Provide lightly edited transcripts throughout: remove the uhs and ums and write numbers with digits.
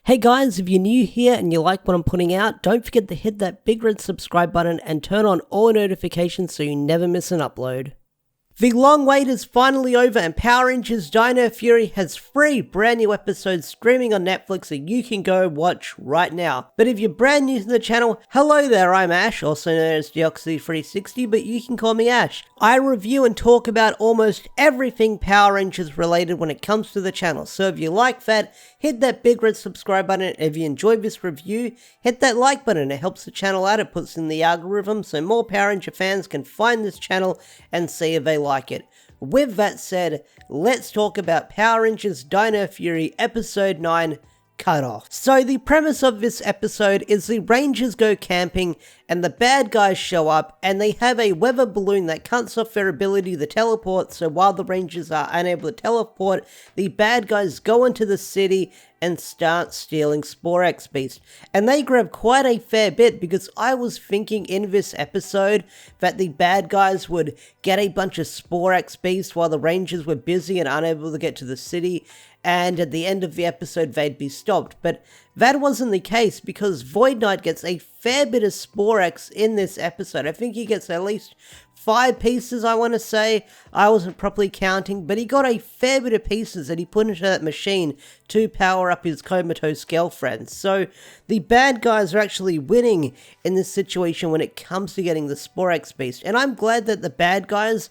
Hey guys, if you're new here and you like what I'm putting out, don't forget to hit that big red subscribe button and turn on all notifications so you never miss an upload. The long wait is finally over and Power Rangers Dino Fury has 3 brand new episodes streaming on Netflix that you can go watch right now. But if you're brand new to the channel, hello there, I'm Ash, also known as Deoxy360, but you can call me Ash. I review and talk about almost everything Power Rangers related when it comes to the channel, so if you like that, hit that big red subscribe button. If you enjoyed this review, hit that like button, it helps the channel out, it puts in the algorithm so more Power Ranger fans can find this channel and see if they like it. With that said, let's talk about Power Rangers Dino Fury Episode 9, Cut Off. So the premise of this episode is the Rangers go camping and the bad guys show up and they have a weather balloon that cuts off their ability to teleport, so while the Rangers are unable to teleport, the bad guys go into the city and start stealing Sporex Beast. And they grab quite a fair bit because I was thinking in this episode that the bad guys would get a bunch of Sporex Beast while the Rangers were busy and unable to get to the city, and at the end of the episode they'd be stopped. But that wasn't the case because Void Knight gets a fair bit of Sporex in this episode. I think he gets at least 5 pieces, I want to say. I wasn't properly counting, but he got a fair bit of pieces that he put into that machine to power up his comatose girlfriend. So the bad guys are actually winning in this situation when it comes to getting the Sporex Beast. And I'm glad that the bad guys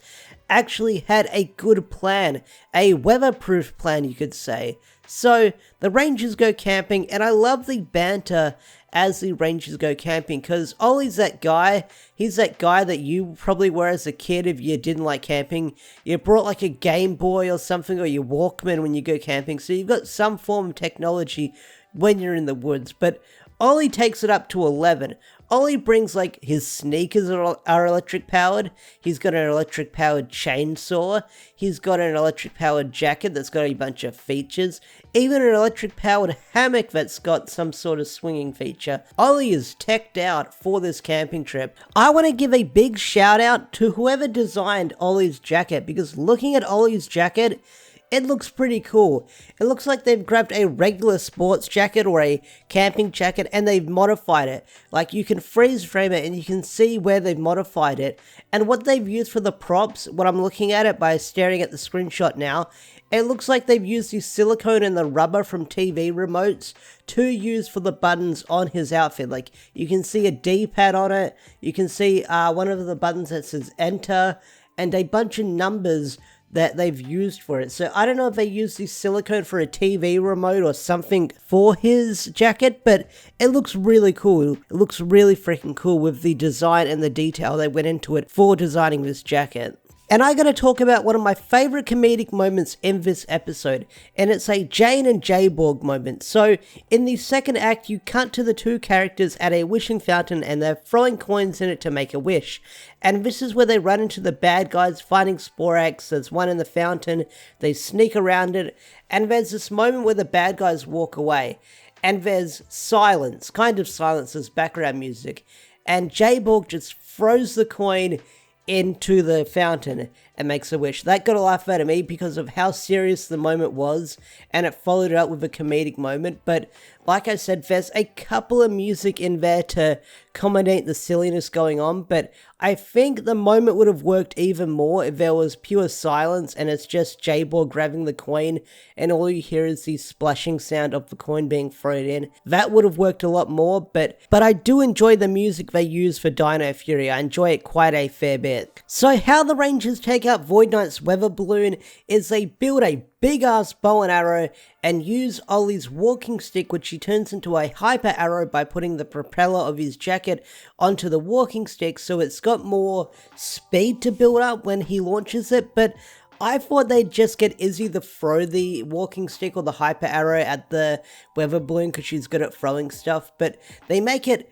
actually had a good plan, a weatherproof plan, you could say. So the Rangers go camping, and I love the banter as the Rangers go camping, because Ollie's that guy. He's that guy that you probably were as a kid if you didn't like camping. You brought like a Game Boy or something, or your Walkman when you go camping, so you've got some form of technology when you're in the woods. But Ollie takes it up to 11. Ollie brings like his sneakers are electric powered. He's got an electric powered chainsaw. He's got an electric powered jacket that's got a bunch of features. Even an electric powered hammock that's got some sort of swinging feature. Ollie is teched out for this camping trip. I want to give a big shout out to whoever designed Ollie's jacket, because looking at Ollie's jacket, it looks pretty cool. It looks like they've grabbed a regular sports jacket or a camping jacket and they've modified it. Like, you can freeze frame it and you can see where they've modified it. And what they've used for the props, when I'm looking at it by staring at the screenshot now, it looks like they've used the silicone and the rubber from TV remotes to use for the buttons on his outfit. Like, you can see a D-pad on it, you can see one of the buttons that says enter, and a bunch of numbers that they've used for it. So I don't know if they used the silicone for a TV remote or something for his jacket, but it looks really cool. It looks really freaking cool with the design and the detail they went into it for designing this jacket. And I gotta talk about one of my favorite comedic moments in this episode, and it's a Jane and Jayborg moment. So, in the second act, you cut to the 2 characters at a wishing fountain and they're throwing coins in it to make a wish. And this is where they run into the bad guys fighting Sporex. There's one in the fountain, they sneak around it, and there's this moment where the bad guys walk away. And there's silence, kind of silence as background music. And Jayborg just throws the coin into the fountain and makes a wish. That got a laugh out of me because of how serious the moment was, and it followed it up with a comedic moment. But like I said, there's a couple of music in there to accommodate the silliness going on, but I think the moment would have worked even more if there was pure silence and it's just Jayborg grabbing the coin and all you hear is the splashing sound of the coin being thrown in. That would have worked a lot more, but I do enjoy the music they use for Dino Fury. I enjoy it quite a fair bit. So how the Rangers take out Void Knight's weather balloon is they build a big ass bow and arrow and use Ollie's walking stick, which he turns into a hyper arrow by putting the propeller of his jacket onto the walking stick, so it's got more speed to build up when he launches it. But I thought they'd just get Izzy to throw the walking stick or the hyper arrow at the weather balloon because she's good at throwing stuff, but they make it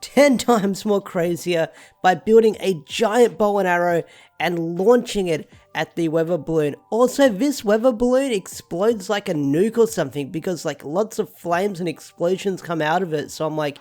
10 times more crazier by building a giant bow and arrow and launching it at the weather balloon. Also, this weather balloon explodes like a nuke or something because like lots of flames and explosions come out of it. So I'm like,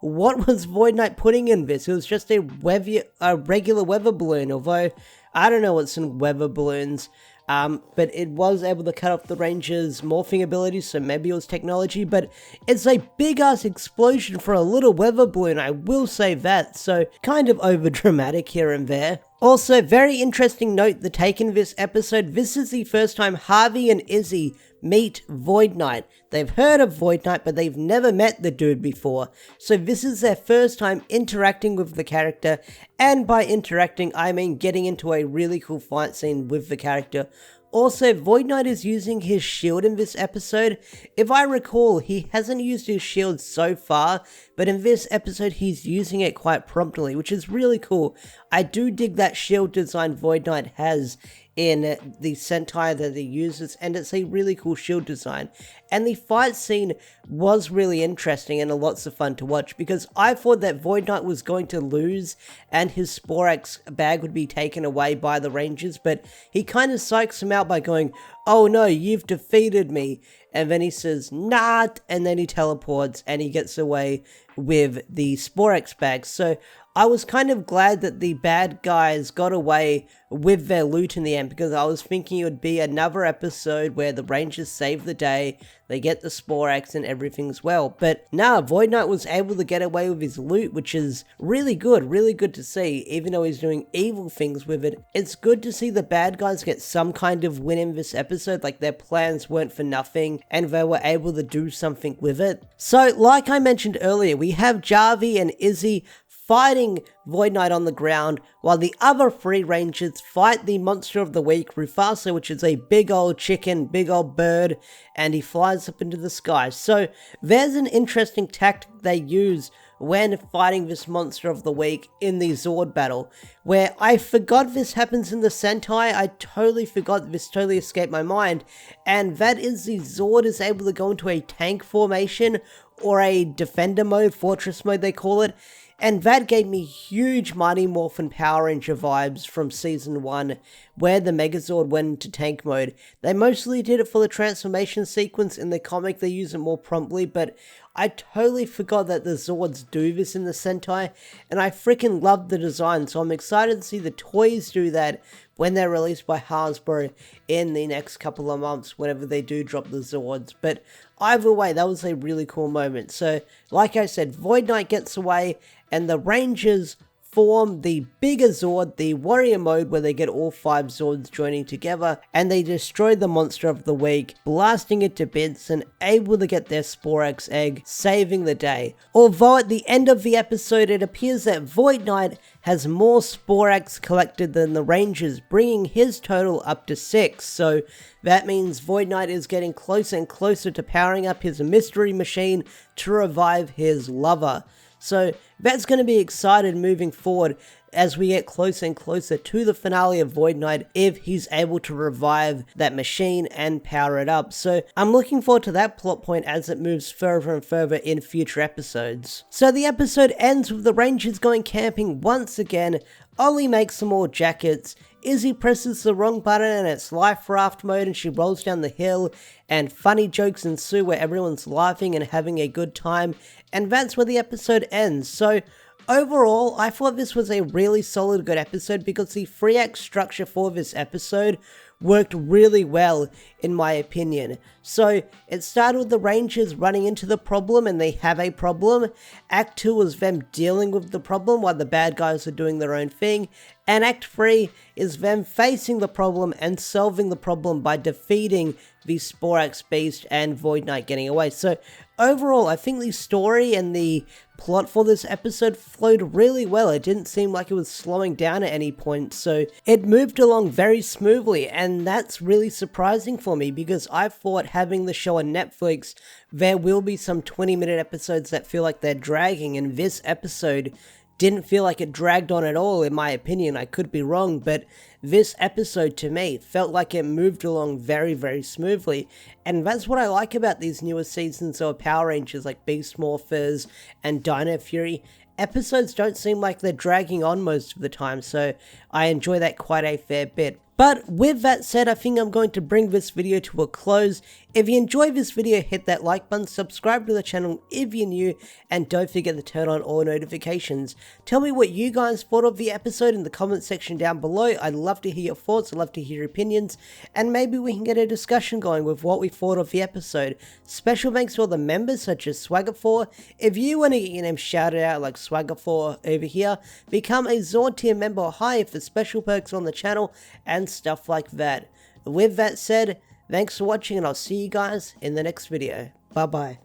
what was Void Knight putting in this? It was just a regular weather balloon, although I don't know what's in weather balloons. but it was able to cut off the Ranger's morphing abilities, so maybe it was technology, but it's a big-ass explosion for a little weather balloon, I will say that, so kind of over-dramatic here and there. Also, very interesting note to take in this episode, this is the first time Harvey and Izzy meet Void Knight. They've heard of Void Knight, but they've never met the dude before. So this is their first time interacting with the character, and by interacting, I mean getting into a really cool fight scene with the character. Also, Void Knight is using his shield in this episode. If I recall, he hasn't used his shield so far, but in this episode he's using it quite promptly, which is really cool. I do dig that shield design Void Knight has in the Sentai that he uses, and it's a really cool shield design. And the fight scene was really interesting and lots of fun to watch, because I thought that Void Knight was going to lose and his Sporax bag would be taken away by the Rangers, but he kind of psychs him out by going, "Oh no, you've defeated me," and then he says, "Not," and then he teleports and he gets away with the Sporax bag. So I was kind of glad that the bad guys got away with their loot in the end, because I was thinking it would be another episode where the Rangers save the day, they get the Sporax and everything's well. But nah, Void Knight was able to get away with his loot, which is really good to see, even though he's doing evil things with it. It's good to see the bad guys get some kind of win in this episode, like their plans weren't for nothing and they were able to do something with it. So like I mentioned earlier, we have Jarvie and Izzy fighting Void Knight on the ground, while the other three Rangers fight the Monster of the Week, Rufasa, which is a big old chicken, big old bird, and he flies up into the sky. So there's an interesting tactic they use when fighting this Monster of the Week in the Zord battle, where I forgot this happens in the Sentai. I totally forgot, this totally escaped my mind, and that is the Zord is able to go into a tank formation, or a defender mode, fortress mode they call it. And that gave me huge Mighty Morphin Power Ranger vibes from Season 1, where the Megazord went into tank mode. They mostly did it for the transformation sequence. In the comic they use it more promptly, but I totally forgot that the Zords do this in the Sentai, and I freaking love the design, so I'm excited to see the toys do that when they're released by Hasbro in the next couple of months, whenever they do drop the Zords. But either way, that was a really cool moment. So, like I said, Void Knight gets away, and the Rangers form the bigger Zord, the Warrior mode, where they get all 5 Zords joining together, and they destroy the Monster of the Week, blasting it to bits and able to get their Sporax egg, saving the day. Although at the end of the episode it appears that Void Knight has more Sporax collected than the Rangers, bringing his total up to 6, so that means Void Knight is getting closer and closer to powering up his mystery machine to revive his lover. So that's going to be exciting moving forward as we get closer and closer to the finale of Void Knight, if he's able to revive that machine and power it up. So I'm looking forward to that plot point as it moves further and further in future episodes. So the episode ends with the Rangers going camping once again. Ollie makes some more jackets. Izzy presses the wrong button and it's life raft mode and she rolls down the hill, and funny jokes ensue where everyone's laughing and having a good time, and that's where the episode ends. So overall, I thought this was a really solid good episode, because the 3-act structure for this episode worked really well in my opinion. So it started with the Rangers running into the problem, and they have a problem. Act 2 was them dealing with the problem while the bad guys are doing their own thing. And Act 3 is them facing the problem and solving the problem by defeating the Sporax Beast and Void Knight getting away. So overall, I think the story and the plot for this episode flowed really well. It didn't seem like it was slowing down at any point, so it moved along very smoothly, and that's really surprising for me, because I thought having the show on Netflix, there will be some 20-minute episodes that feel like they're dragging, and this episode didn't feel like it dragged on at all, in my opinion. I could be wrong, but this episode to me felt like it moved along very, very smoothly. And that's what I like about these newer seasons of Power Rangers, like Beast Morphers and Dino Fury. Episodes don't seem like they're dragging on most of the time, so I enjoy that quite a fair bit. But with that said, I think I'm going to bring this video to a close. If you enjoyed this video, hit that like button, subscribe to the channel if you're new, and don't forget to turn on all notifications. Tell me what you guys thought of the episode in the comment section down below. I'd love to hear your thoughts, I'd love to hear your opinions, and maybe we can get a discussion going with what we thought of the episode. Special thanks to all the members such as Swagger4. If you want to get your name shouted out like Swagger4 over here, become a Zord tier member or higher for special perks on the channel and stuff like that. With that said, thanks for watching and I'll see you guys in the next video. Bye bye.